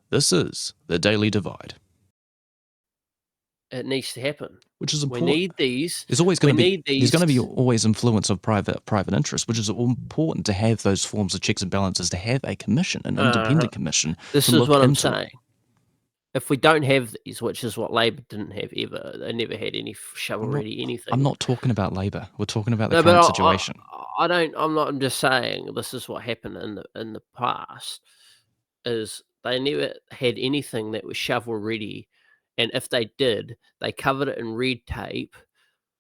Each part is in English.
This is the Daily Divide, It needs to happen. which is We important. need these. There's always We going to be need there's going to be these. always influence of private interest, which is important to have those forms of checks and balances, to have a commission, an independent commission This to is look what I'm into it. saying. If we don't have these, which is what Labor didn't have ever, they never had any shovel-ready anything. I'm not talking about Labor. We're talking about the No, but current situation. I don't. I'm not. I'm just saying this is what happened in the past. Is they never had anything that was shovel-ready, and if they did, they covered it in red tape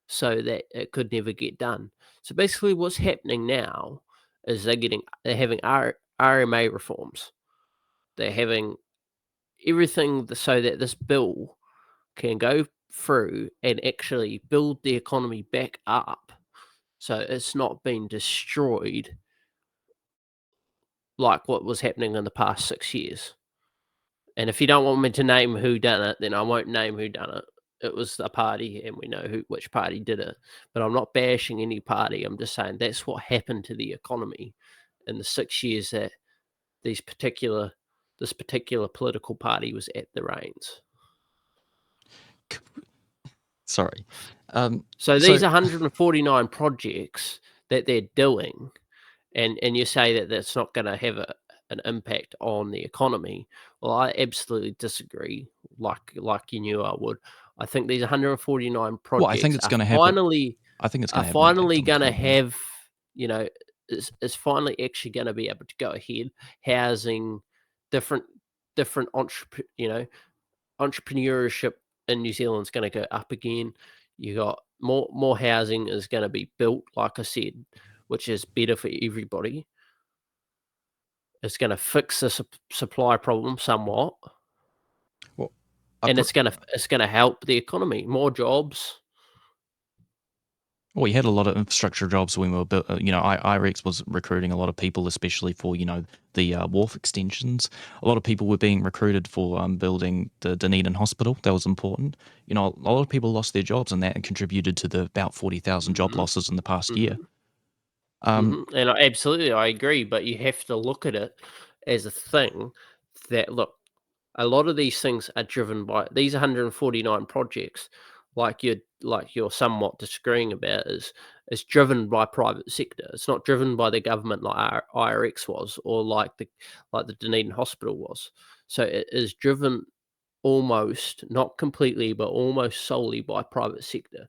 so that it could never get done. So basically, what's happening now is they're having RMA reforms. They're having everything so that this bill can go through and actually build the economy back up, so it's not been destroyed like what was happening in the past 6 years. And if you don't want me to name who done it, then I won't name who done it. It was a party, and we know which party did it. But I'm not bashing any party. I'm just saying that's what happened to the economy in the 6 years that this particular political party was at the reins. Sorry. So these 149 projects that they're doing, and you say that that's not going to have an impact on the economy. Well, I absolutely disagree. Like you knew I would. I think these 149 projects well, I think it's going to have. I think it's going to finally going to have, is finally actually going to be able to go ahead. Housing, different entrepreneurship in New Zealand's going to go up again. You got more housing is going to be built, like I said, which is better for everybody. It's going to fix the supply problem somewhat, and it's going to help the economy. More jobs. Well, we had a lot of infrastructure jobs when we were built. IREX was recruiting a lot of people, especially for the wharf extensions. A lot of people were being recruited for building the Dunedin Hospital. That was important. A lot of people lost their jobs, and that contributed to the about 40,000 job losses in the past year. And absolutely, I agree. But you have to look at it as a thing that, look, a lot of these things are driven by these 149 projects, like you're somewhat disagreeing about, is driven by private sector. It's not driven by the government like IREX was, or like the Dunedin Hospital was. So it is driven almost, not completely, but almost solely by private sector.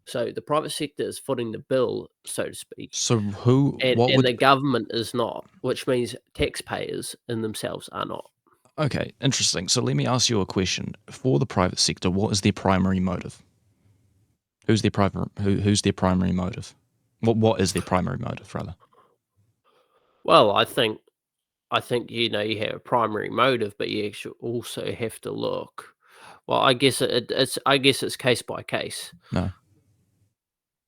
So the private sector is footing the bill, so to speak. So the government is not, which means taxpayers in themselves are not. Okay, interesting. So let me ask you a question. For the private sector, what is their primary motive? Who's their primary motive? What is their primary motive, rather? Well, I think you have a primary motive, but you actually also have to look. Well, I guess it's case by case. No.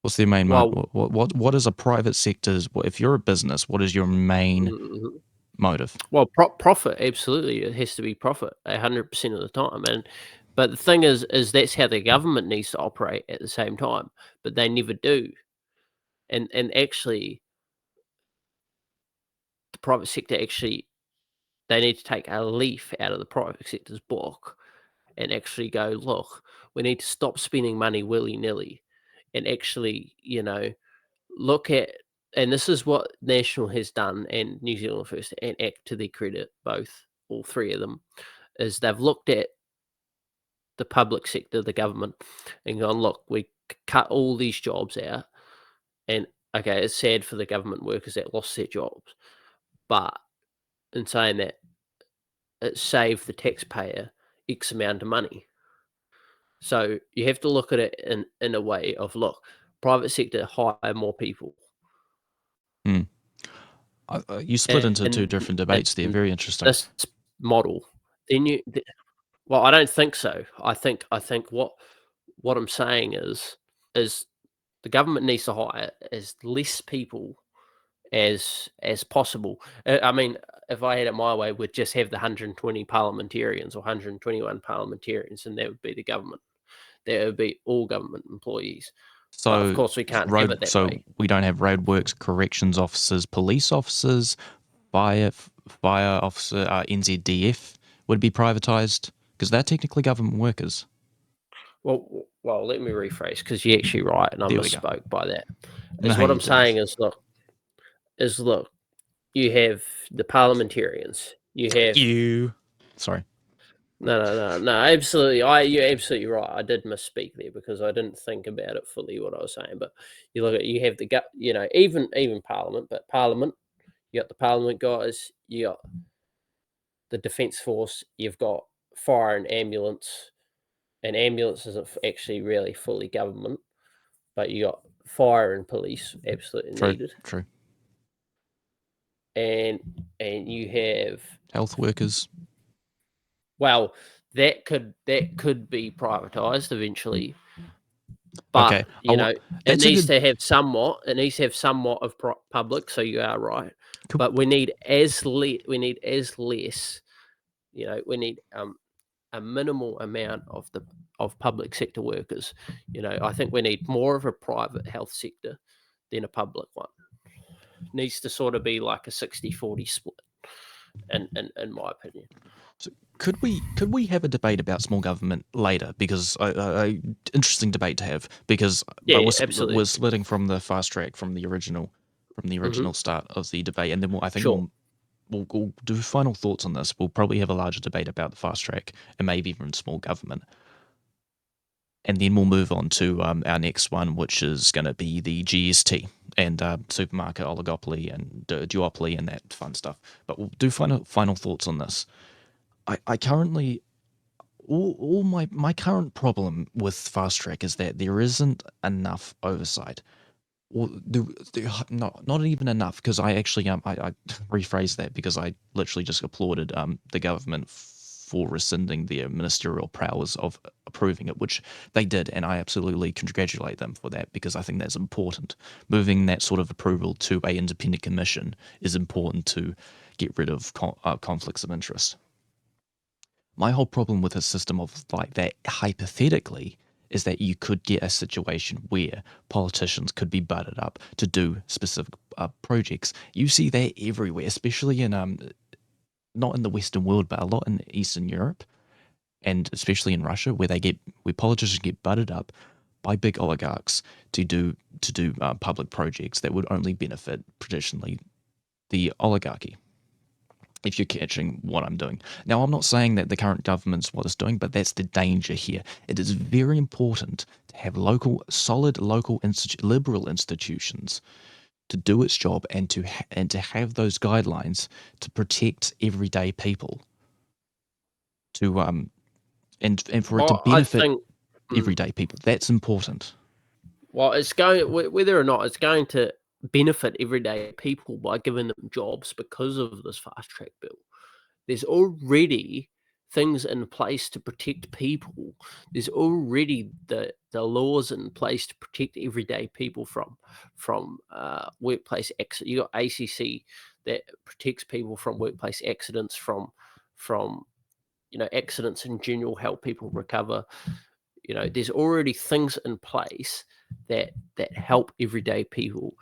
What's their main motive? What is a private sector's? If you're a business, what is your main motive? Well, profit, absolutely. It has to be profit 100% of the time. But the thing is that's how the government needs to operate at the same time, but they never do. And actually, the private sector they need to take a leaf out of the private sector's book and actually go, look, we need to stop spending money willy-nilly and actually, look at, and this is what National has done and New Zealand First and ACT, to their credit, all three of them, is they've looked at the public sector, the government, and gone, look, we cut all these jobs out, and okay, it's sad for the government workers that lost their jobs, but in saying that, it saved the taxpayer X amount of money. So you have to look at it in a way of, look, private sector hire more people. You split into two different debates there. Very interesting. This model, well, I don't think so. I think what I'm saying is the government needs to hire as less people as possible. I mean, if I had it my way, we'd just have the 120 parliamentarians or 121 parliamentarians, and that would be the government. That would be all government employees. So, but of course, we can't have it that way. We don't have roadworks, corrections officers, police officers, fire officer, NZDF. would be privatized? Because they're technically government workers. Well, let me rephrase because you're actually right, and I There we go. misspoke by that. No, Is what you're I'm good. saying is look, you have the parliamentarians, you have Sorry. no, absolutely. You're absolutely right. I did misspeak there because I didn't think about it fully what I was saying. But you have the gut, even Parliament, but Parliament, you got the Parliament guys, you got the Defence Force, you've got fire and ambulance, and ambulance isn't actually really fully government, but you got fire and police absolutely True. needed, True. and you have Health workers. well that could be privatized eventually, but Okay. Oh, it that's a needs good. to have somewhat. It needs to have somewhat of public. So you are right, Could, but we need as less. We need a minimal amount of public sector workers. I think we need more of a private health sector than a public one. Needs to sort of be like a 60-40 split, in my opinion. so could we have a debate about small government later? Because interesting debate to have. Because but Yeah, absolutely. we're splitting from the fast track from the Hmm. original start of the debate, and then I think Sure. we'll do final thoughts on this. We'll probably have a larger debate about the fast track and maybe even small government. And then we'll move on to our next one, which is going to be the GST and supermarket oligopoly and duopoly and that fun stuff. But we'll do final thoughts on this. I currently all my current problem with fast track is that there isn't enough oversight. Well, not even enough because I actually I rephrased that because I literally just applauded the government for rescinding their ministerial powers of approving it, which they did, and I absolutely congratulate them for that because I think that's important. Moving that sort of approval to a independent commission is important to get rid of conflicts of interest. My whole problem with a system of like that, hypothetically, is that you could get a situation where politicians could be butted up to do specific projects. You see that everywhere, especially in not in the Western world, but a lot in Eastern Europe and especially in Russia, where politicians get butted up by big oligarchs to do public projects that would only benefit traditionally the oligarchy, if you're catching what I'm doing. Now, I'm not saying that the current government's what it's doing, but that's the danger here. It is very important to have solid local liberal institutions to do its job and to have those guidelines to protect everyday people, to and for it to Well, I benefit think. mm, everyday people. That's important. Well, it's going whether or not it's going to benefit everyday people by giving them jobs because of this fast track bill. There's already things in place to protect people. There's already the laws in place to protect everyday people from workplace accidents. You got ACC that protects people from workplace accidents, from accidents in general, help people recover. There's already things in place that help everyday people.